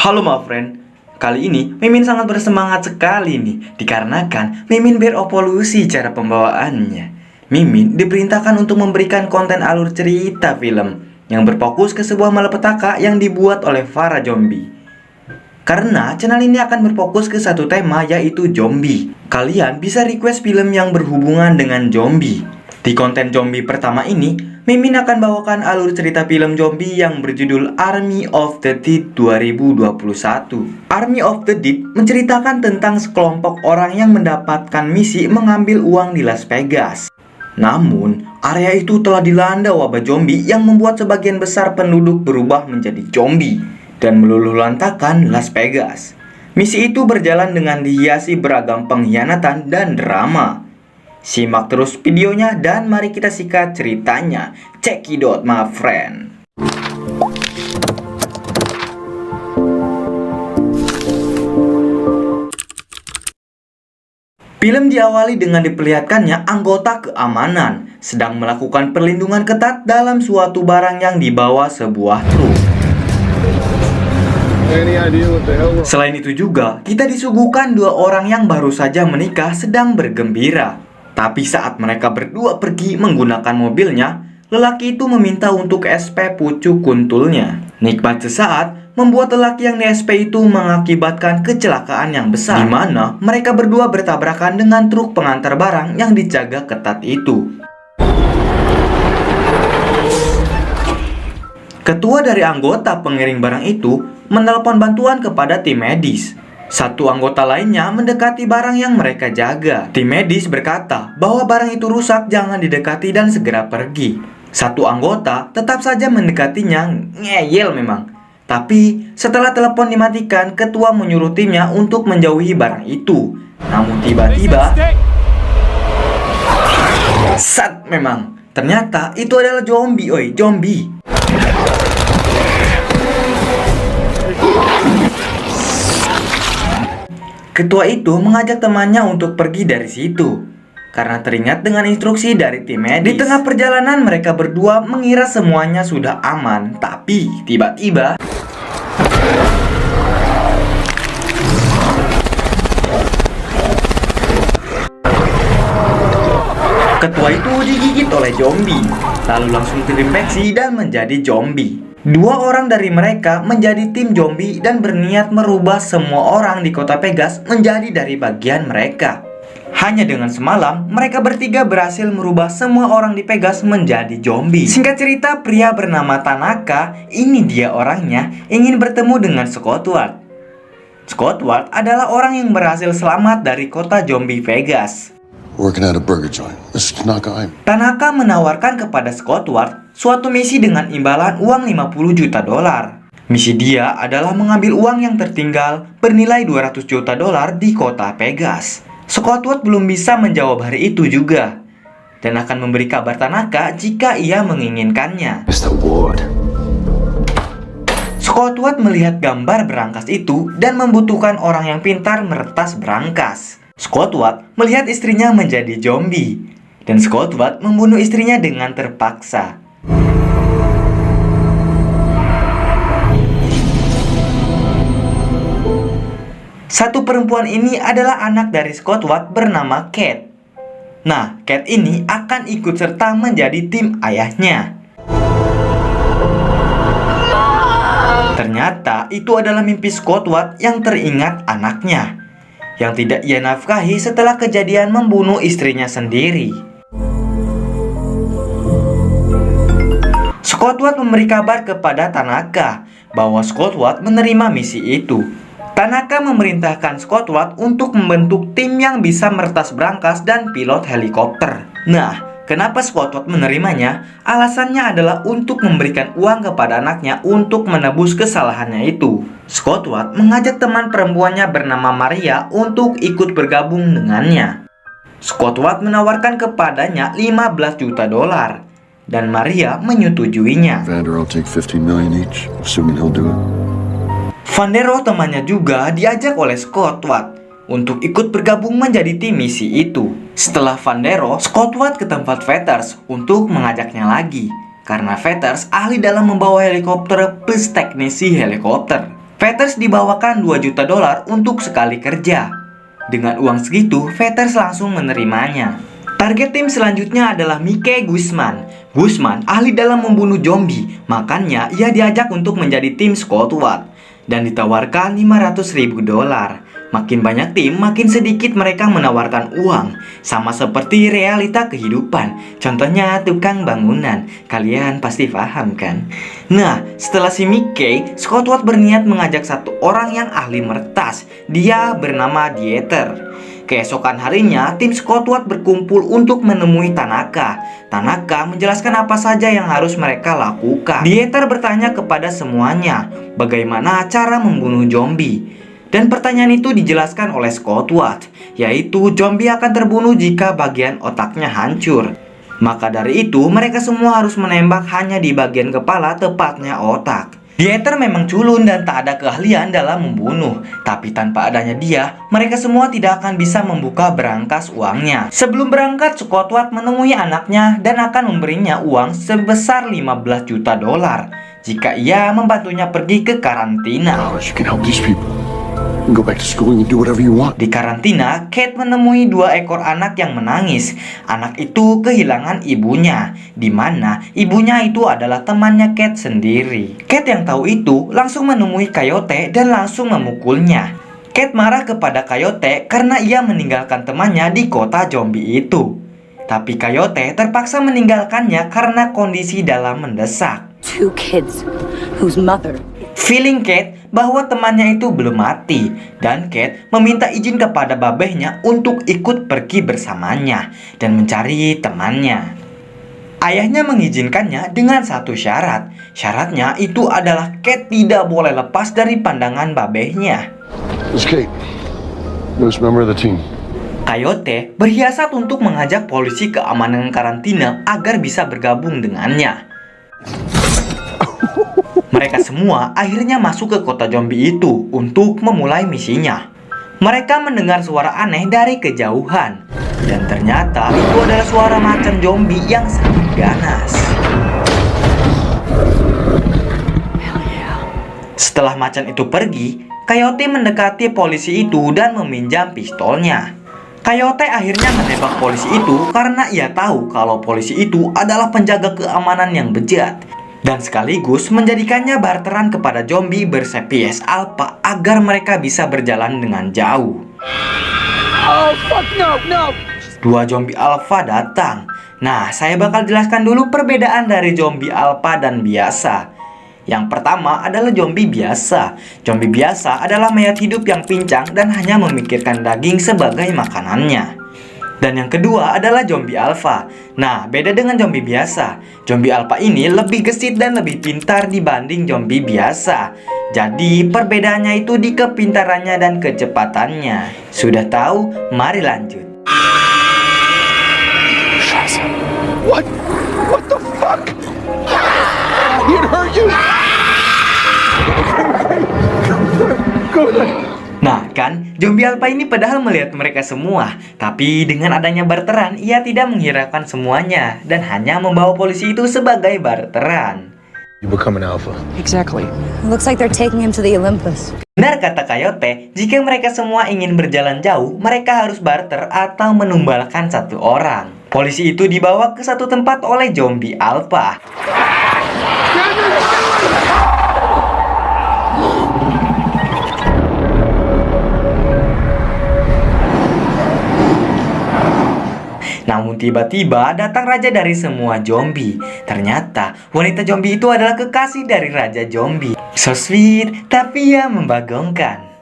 Halo my friend, kali ini Mimin sangat bersemangat sekali nih, dikarenakan Mimin berevolusi cara pembawaannya. Mimin diperintahkan untuk memberikan konten alur cerita film yang berfokus ke sebuah malapetaka yang dibuat oleh para zombie. Karena channel ini akan berfokus ke satu tema, yaitu zombie. Kalian bisa request film yang berhubungan dengan zombie. Di konten zombie pertama ini, Mimin akan bawakan alur cerita film zombie yang berjudul Army of the Dead 2021. Army of the Dead menceritakan tentang sekelompok orang yang mendapatkan misi mengambil uang di Las Vegas. Namun, area itu telah dilanda wabah zombie yang membuat sebagian besar penduduk berubah menjadi zombie dan meluluhlantakkan Las Vegas. Misi itu berjalan dengan dihiasi beragam pengkhianatan dan drama. Simak terus videonya dan mari kita sikat ceritanya. Cekidot my friend. Film diawali dengan diperlihatkannya anggota keamanan sedang melakukan perlindungan ketat dalam suatu barang yang dibawa sebuah truk. Selain itu juga, kita disuguhkan dua orang yang baru saja menikah sedang bergembira. Tapi saat mereka berdua pergi menggunakan mobilnya, lelaki itu meminta untuk SP pucuk kuntulnya. Nikmat sesaat membuat lelaki yang di SP itu mengakibatkan kecelakaan yang besar, di mana mereka berdua bertabrakan dengan truk pengantar barang yang dijaga ketat itu. Ketua dari anggota pengiring barang itu menelpon bantuan kepada tim medis. Satu anggota lainnya mendekati barang yang mereka jaga. Tim medis berkata bahwa barang itu rusak, jangan didekati dan segera pergi. Satu anggota tetap saja mendekatinya, ngeyel memang. Tapi setelah telepon dimatikan, ketua menyuruh timnya untuk menjauhi barang itu. Namun tiba-tiba, sat memang. Ternyata itu adalah zombie, zombie. Ketua itu mengajak temannya untuk pergi dari situ karena teringat dengan instruksi dari tim medis. Di tengah perjalanan mereka berdua mengira semuanya sudah aman, tapi tiba-tiba ketua itu digigit oleh zombie, lalu langsung terinfeksi dan menjadi zombie. Dua orang dari mereka menjadi tim zombie dan berniat merubah semua orang di kota Vegas menjadi dari bagian mereka. Hanya dengan semalam, mereka bertiga berhasil merubah semua orang di Vegas menjadi zombie. Singkat cerita, pria bernama Tanaka, ini dia orangnya, ingin bertemu dengan Scott Ward. Scott Ward adalah orang yang berhasil selamat dari kota zombie Vegas. Working at a burger joint. Mr. Tanaka, Tanaka menawarkan kepada Scott Ward suatu misi dengan imbalan uang 50 juta dolar. Misi dia adalah mengambil uang yang tertinggal bernilai 200 juta dolar di kota Vegas. Scott Ward belum bisa menjawab hari itu juga dan akan memberi kabar Tanaka jika ia menginginkannya. Mr. Ward. Scott Ward melihat gambar berangkas itu dan membutuhkan orang yang pintar meretas berangkas. Scott Ward melihat istrinya menjadi zombie dan Scott Ward membunuh istrinya dengan terpaksa. Satu perempuan ini adalah anak dari Scott Ward bernama Kate. Nah, Kate ini akan ikut serta menjadi tim ayahnya. Ternyata itu adalah mimpi Scott Ward yang teringat anaknya yang tidak ia nafkahi setelah kejadian membunuh istrinya sendiri. Scott Ward memberi kabar kepada Tanaka bahwa Scott Ward menerima misi itu. Tanaka memerintahkan Scott Ward untuk membentuk tim yang bisa meretas berangkas dan pilot helikopter. Nah, kenapa Scott Ward menerimanya? Alasannya adalah untuk memberikan uang kepada anaknya untuk menebus kesalahannya itu. Scott Ward mengajak teman perempuannya bernama Maria untuk ikut bergabung dengannya. Scott Ward menawarkan kepadanya 15 juta dolar dan Maria menyetujuinya. Vander, I'll take 15 million each, assuming he'll do it. Vandero temannya juga diajak oleh Scott Ward untuk ikut bergabung menjadi tim misi itu. Setelah Vandero, Scott Ward ke tempat Vetters untuk mengajaknya lagi karena Vetters ahli dalam membawa helikopter plus teknisi helikopter. Vetters dibawakan $2 juta untuk sekali kerja. Dengan uang segitu, Vetters langsung menerimanya. Target tim selanjutnya adalah Mike Guzman. Guzman ahli dalam membunuh zombie, makanya ia diajak untuk menjadi tim squad dan ditawarkan $500.000. Makin banyak tim, makin sedikit mereka menawarkan uang. Sama seperti realita kehidupan. Contohnya tukang bangunan. Kalian pasti paham kan? Nah, setelah si Mickey, Squad berniat mengajak satu orang yang ahli meretas. Dia bernama Dieter. Keesokan harinya, tim Squad berkumpul untuk menemui Tanaka. Tanaka menjelaskan apa saja yang harus mereka lakukan. Dieter bertanya kepada semuanya, bagaimana cara membunuh zombie. Dan pertanyaan itu dijelaskan oleh Squad, yaitu zombie akan terbunuh jika bagian otaknya hancur. Maka dari itu, mereka semua harus menembak hanya di bagian kepala, tepatnya otak. Dieter memang culun dan tak ada keahlian dalam membunuh. Tapi tanpa adanya dia, mereka semua tidak akan bisa membuka berangkas uangnya. Sebelum berangkat, Squad menemui anaknya dan akan memberinya uang sebesar $15 juta jika ia membantunya pergi ke karantina. You can help these people. You can go back to school and do whatever you want. Di karantina, Kate menemui 2 ekor anak yang menangis. Anak itu kehilangan ibunya, di mana ibunya itu adalah temannya Kate sendiri. Kate yang tahu itu langsung menemui Coyote dan langsung memukulnya. Kate marah kepada Coyote karena ia meninggalkan temannya di kota zombie itu. Tapi Coyote terpaksa meninggalkannya karena kondisi dalam mendesak. 2 kids whose mother. Feeling Kate bahwa temannya itu belum mati, dan Kate meminta izin kepada babehnya untuk ikut pergi bersamanya dan mencari temannya. Ayahnya mengizinkannya dengan satu syarat. Syaratnya itu adalah Kate tidak boleh lepas dari pandangan babehnya. This is Kate, newest member of the team. Coyote berhiasat untuk mengajak polisi keamanan karantina agar bisa bergabung dengannya. Mereka semua akhirnya masuk ke kota zombie itu untuk memulai misinya. Mereka mendengar suara aneh dari kejauhan, dan ternyata itu adalah suara macan zombie yang sangat ganas. Setelah macan itu pergi, Coyote mendekati polisi itu dan meminjam pistolnya. Coyote akhirnya menembak polisi itu karena ia tahu kalau polisi itu adalah penjaga keamanan yang bejat, dan sekaligus menjadikannya barteran kepada zombie bersepies alpha agar mereka bisa berjalan dengan jauh. Oh fuck no. 2 zombie alpha datang. Nah, saya bakal jelaskan dulu perbedaan dari zombie alpha dan biasa. Yang pertama adalah zombie biasa. Zombie biasa adalah mayat hidup yang pincang dan hanya memikirkan daging sebagai makanannya. Dan yang kedua adalah zombie alpha. Nah, beda dengan zombie biasa. Zombie alpha ini lebih gesit dan lebih pintar dibanding zombie biasa. Jadi, perbedaannya itu di kepintarannya dan kecepatannya. Sudah tahu? Mari lanjut. What? What the fuck? It hurt you? Go ahead. Nah kan, zombie alpha ini padahal melihat mereka semua. Tapi dengan adanya barteran, ia tidak menghiraukan semuanya dan hanya membawa polisi itu sebagai barteran. You become an alpha. Exactly. It looks like they're taking him to the Olympus. Benar kata Coyote, jika mereka semua ingin berjalan jauh, mereka harus barter atau menumbalkan satu orang. Polisi itu dibawa ke satu tempat oleh zombie alpha. Namun tiba-tiba datang raja dari semua zombie. Ternyata wanita zombie itu adalah kekasih dari raja zombie. So sweet, tapi ya membagongkan.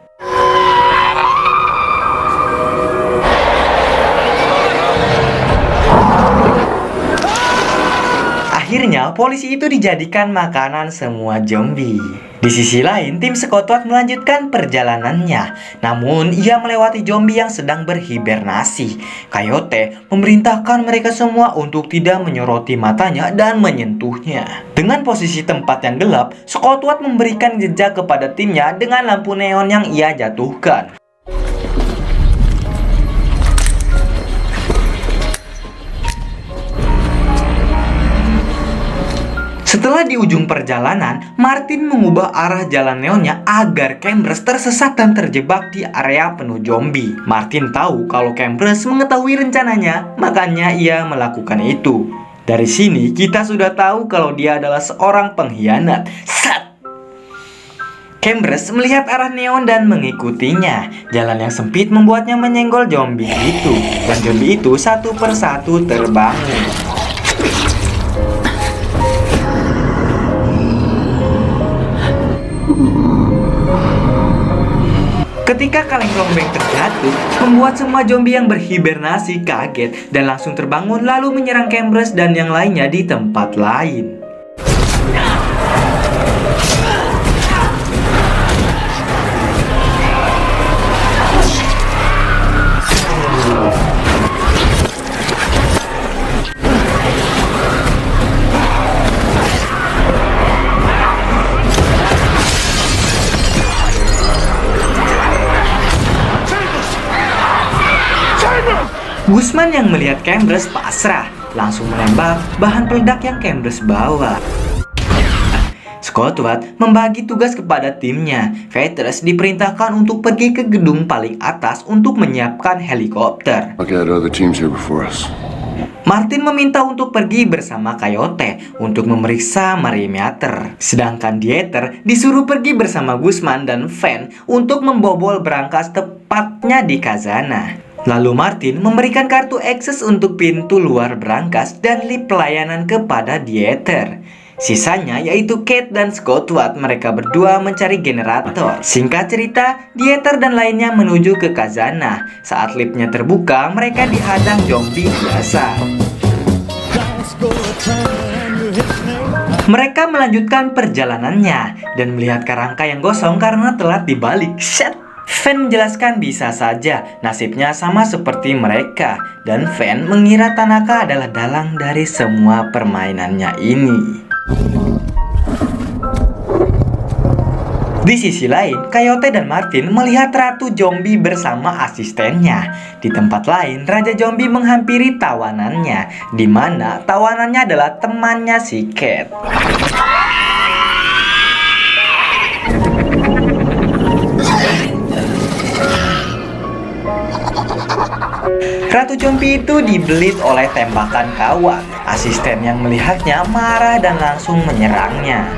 Akhirnya polisi itu dijadikan makanan semua zombie. Di sisi lain, tim Squad melanjutkan perjalanannya. Namun, ia melewati zombie yang sedang berhibernasi. Coyote memerintahkan mereka semua untuk tidak menyoroti matanya dan menyentuhnya. Dengan posisi tempat yang gelap, Squad memberikan jejak kepada timnya dengan lampu neon yang ia jatuhkan. Setelah di ujung perjalanan, Martin mengubah arah jalan neonnya agar Cambers tersesat dan terjebak di area penuh zombie. Martin tahu kalau Cambers mengetahui rencananya, makanya ia melakukan itu. Dari sini kita sudah tahu kalau dia adalah seorang pengkhianat. Sat! Cambers melihat arah neon dan mengikutinya. Jalan yang sempit membuatnya menyenggol zombie itu, dan zombie itu satu persatu terbangun. Ketika kaleng rombeng terjatuh, membuat semua zombie yang berhibernasi kaget dan langsung terbangun lalu menyerang Cambers dan yang lainnya di tempat lain. Guzman yang melihat Cambers pasrah, langsung menembak bahan peledak yang Cambers bawa. Scottward membagi tugas kepada timnya. Veterans diperintahkan untuk pergi ke gedung paling atas untuk menyiapkan helikopter. Okay, there are other teams here before us. Martin meminta untuk pergi bersama Coyote untuk memeriksa Marimeter. Sedangkan Dieter disuruh pergi bersama Guzman dan Van untuk membobol berangkas tepatnya di Kazana. Lalu Martin memberikan kartu akses untuk pintu luar berangkas dan lift pelayanan kepada Dieter. Sisanya yaitu Kate dan Scottward, mereka berdua mencari generator. Singkat cerita, Dieter dan lainnya menuju ke Kazana. Saat liftnya terbuka, mereka dihadang zombie biasa. Mereka melanjutkan perjalanannya dan melihat kerangka yang gosong karena telat dibalik. Shit! Van menjelaskan bisa saja nasibnya sama seperti mereka, dan Van mengira Tanaka adalah dalang dari semua permainannya ini. Di sisi lain, Coyote dan Martin melihat Ratu Zombie bersama asistennya. Di tempat lain, Raja Zombie menghampiri tawanannya, di mana tawanannya adalah temannya si Cat. Ratu Zombie itu dibelit oleh tembakan kawan. Asisten yang melihatnya marah dan langsung menyerangnya.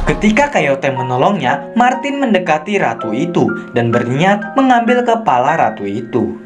Ketika Coyote menolongnya, Martin mendekati ratu itu dan berniat mengambil kepala ratu itu.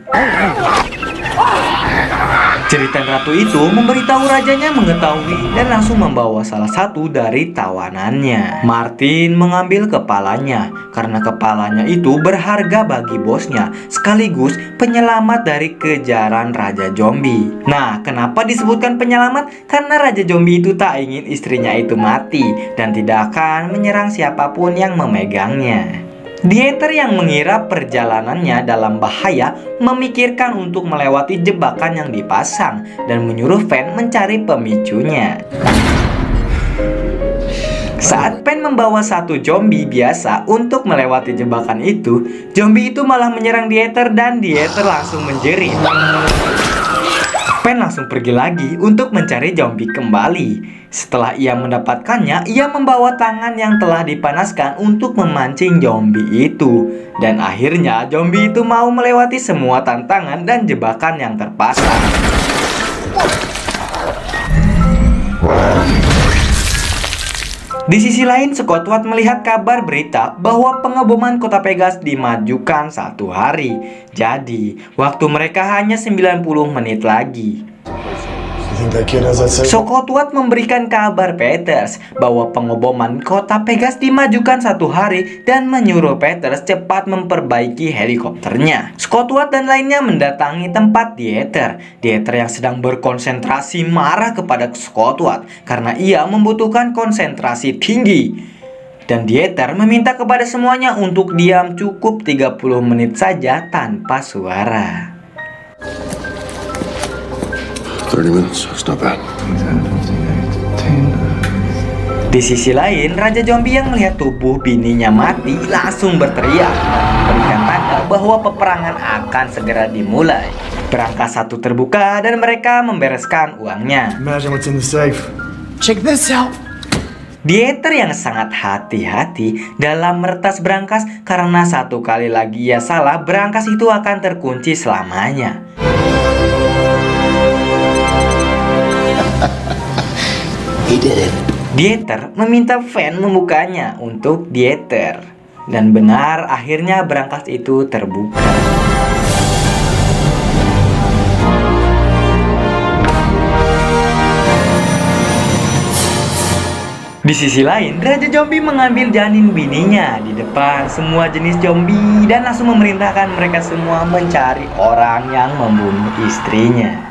Jeritan ratu itu memberitahu rajanya mengetahui dan langsung membawa salah satu dari tawanannya. Martin mengambil kepalanya karena kepalanya itu berharga bagi bosnya, sekaligus penyelamat dari kejaran Raja Zombie. Nah, kenapa disebutkan penyelamat? Karena Raja Zombie itu tak ingin istrinya itu mati dan tidak akan menyerang siapapun yang memegangnya. Dieter yang mengira perjalanannya dalam bahaya memikirkan untuk melewati jebakan yang dipasang dan menyuruh Van mencari pemicunya. Saat Van membawa satu zombie biasa untuk melewati jebakan itu, zombie itu malah menyerang Dieter dan Dieter langsung menjerit. Van langsung pergi lagi untuk mencari zombie kembali. Setelah ia mendapatkannya, ia membawa tangan yang telah dipanaskan untuk memancing zombie itu. Dan akhirnya zombie itu mau melewati semua tantangan dan jebakan yang terpasang. Di sisi lain, Scottward melihat kabar berita bahwa pengeboman kota Pegas dimajukan 1 hari. Jadi, waktu mereka hanya 90 menit lagi. Scottward memberikan kabar Peters bahwa pengeboman kota Pegas dimajukan 1 hari dan menyuruh Peters cepat memperbaiki helikopternya. Scottward dan lainnya mendatangi tempat Dieter. Dieter yang sedang berkonsentrasi marah kepada Scottward karena ia membutuhkan konsentrasi tinggi. Dan Dieter meminta kepada semuanya untuk diam cukup 30 menit saja tanpa suara. 30 minutes, it's not bad. Di sisi lain, Raja Zombie yang melihat tubuh bininya mati langsung berteriak memberikan tanda bahwa peperangan akan segera dimulai. Berangkas 1 terbuka dan mereka membereskan uangnya. Imagine what's in the safe. check this out. Dieter yang sangat hati-hati dalam meretas berangkas karena satu kali lagi ia salah, berangkas itu akan terkunci selamanya. He did it. Dieter meminta Van membukanya untuk Dieter. Dan benar, akhirnya berangkas itu terbuka. Di sisi lain, Raja Zombie mengambil janin bininya di depan semua jenis zombie dan langsung memerintahkan mereka semua mencari orang yang membunuh istrinya.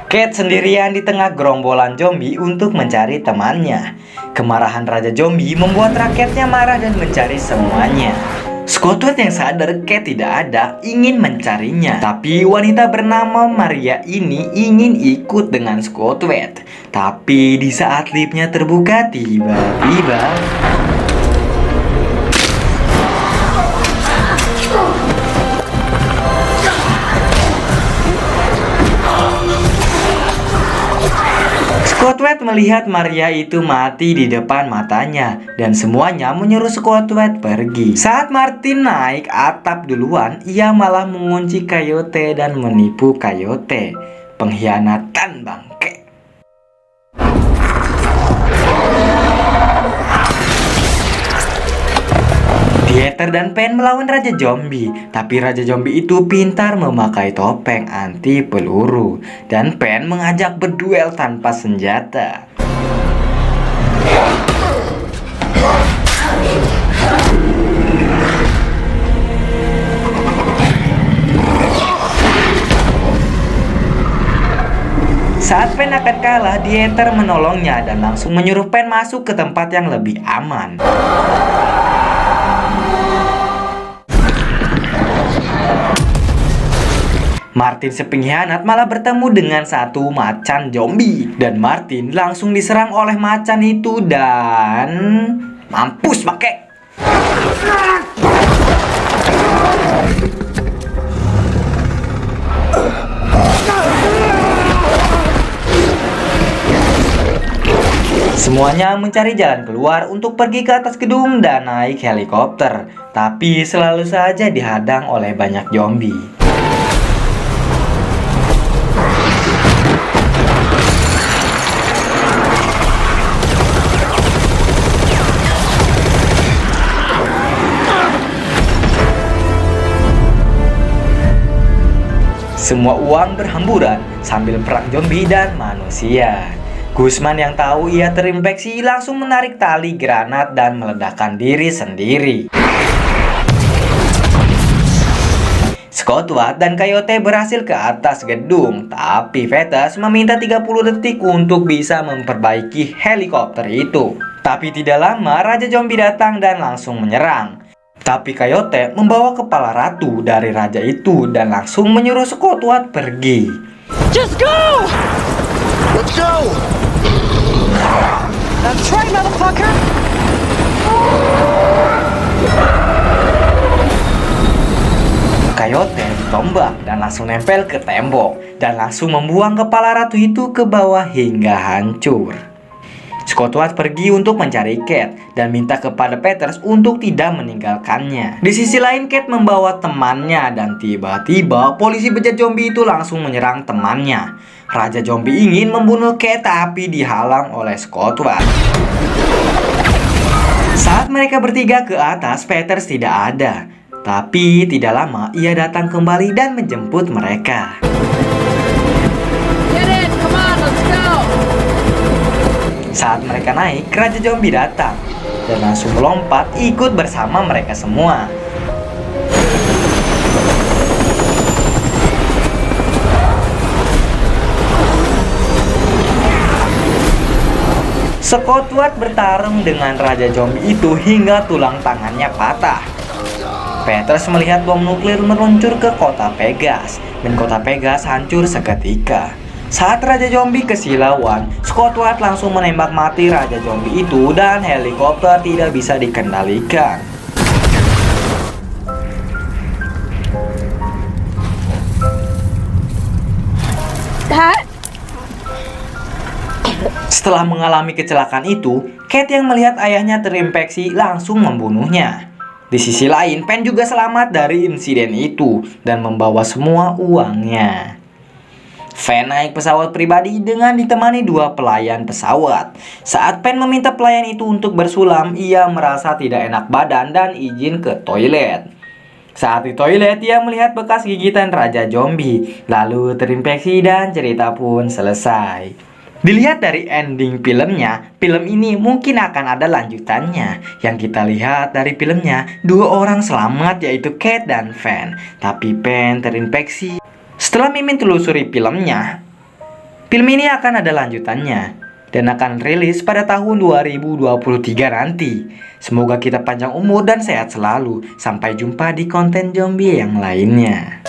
Kate sendirian di tengah gerombolan zombie untuk mencari temannya. Kemarahan Raja Zombie membuat rakyatnya marah dan mencari semuanya. Squidward yang sadar Kate tidak ada ingin mencarinya. Tapi wanita bernama Maria ini ingin ikut dengan Squidward. Tapi di saat liftnya terbuka, tiba-tiba Squidward melihat Maria itu mati di depan matanya dan semuanya menyuruh Squidward pergi. Saat Martin naik atap duluan, ia malah mengunci Coyote dan menipu Coyote. Pengkhianatan bangke. Dieter dan Pen melawan Raja Zombie, tapi Raja Zombie itu pintar memakai topeng anti peluru dan Pen mengajak berduel tanpa senjata. Saat Pen akan kalah, Dieter menolongnya dan langsung menyuruh Pen masuk ke tempat yang lebih aman. Martin si pengkhianat malah bertemu dengan satu macan zombie dan Martin langsung diserang oleh macan itu dan mampus pakai. Semuanya mencari jalan keluar untuk pergi ke atas gedung dan naik helikopter, tapi selalu saja dihadang oleh banyak zombie. Semua uang berhamburan sambil perang zombie dan manusia. Guzman yang tahu ia terinfeksi langsung menarik tali granat dan meledakkan diri sendiri. Squidward dan Coyote berhasil ke atas gedung, tapi Vetus meminta 30 detik untuk bisa memperbaiki helikopter itu. Tapi tidak lama Raja Zombie datang dan langsung menyerang. Tapi Coyote membawa kepala ratu dari raja itu dan langsung menyuruh Squidward pergi. Just go! Let's go! That's right, motherfucker! Coyote ditombak dan langsung nempel ke tembok dan langsung membuang kepala ratu itu ke bawah hingga hancur. Squidward pergi untuk mencari Kate dan minta kepada Peters untuk tidak meninggalkannya. Di sisi lain Kate membawa temannya dan tiba-tiba polisi bejat zombie itu langsung menyerang temannya. Raja Zombie ingin membunuh Kate tapi dihalang oleh Squidward. Saat mereka bertiga ke atas, Peters tidak ada. Tapi tidak lama ia datang kembali dan menjemput mereka. Get in, come on, let's go! Saat mereka naik, Raja Zombie datang dan langsung melompat ikut bersama mereka semua. Squidward bertarung dengan Raja Zombie itu hingga tulang tangannya patah. Peters melihat bom nuklir meluncur ke kota Pegas dan kota Pegas hancur seketika. Saat Raja Zombie kesilauan, Scott Ward langsung menembak mati Raja Zombie itu dan helikopter tidak bisa dikendalikan. That? Setelah mengalami kecelakaan itu, Kate yang melihat ayahnya terinfeksi langsung membunuhnya. Di sisi lain, Penn juga selamat dari insiden itu dan membawa semua uangnya. Van naik pesawat pribadi dengan ditemani 2 pelayan pesawat. Saat Penn meminta pelayan itu untuk bersulam, ia merasa tidak enak badan dan izin ke toilet. Saat di toilet, ia melihat bekas gigitan Raja Zombie, lalu terinfeksi dan cerita pun selesai. Dilihat dari ending filmnya, film ini mungkin akan ada lanjutannya. Yang kita lihat dari filmnya, 2 orang selamat yaitu Kate dan Van, tapi Penn terinfeksi. Setelah Mimin telusuri filmnya, film ini akan ada lanjutannya dan akan rilis pada tahun 2023 nanti. Semoga kita panjang umur dan sehat selalu. Sampai jumpa di konten zombie yang lainnya.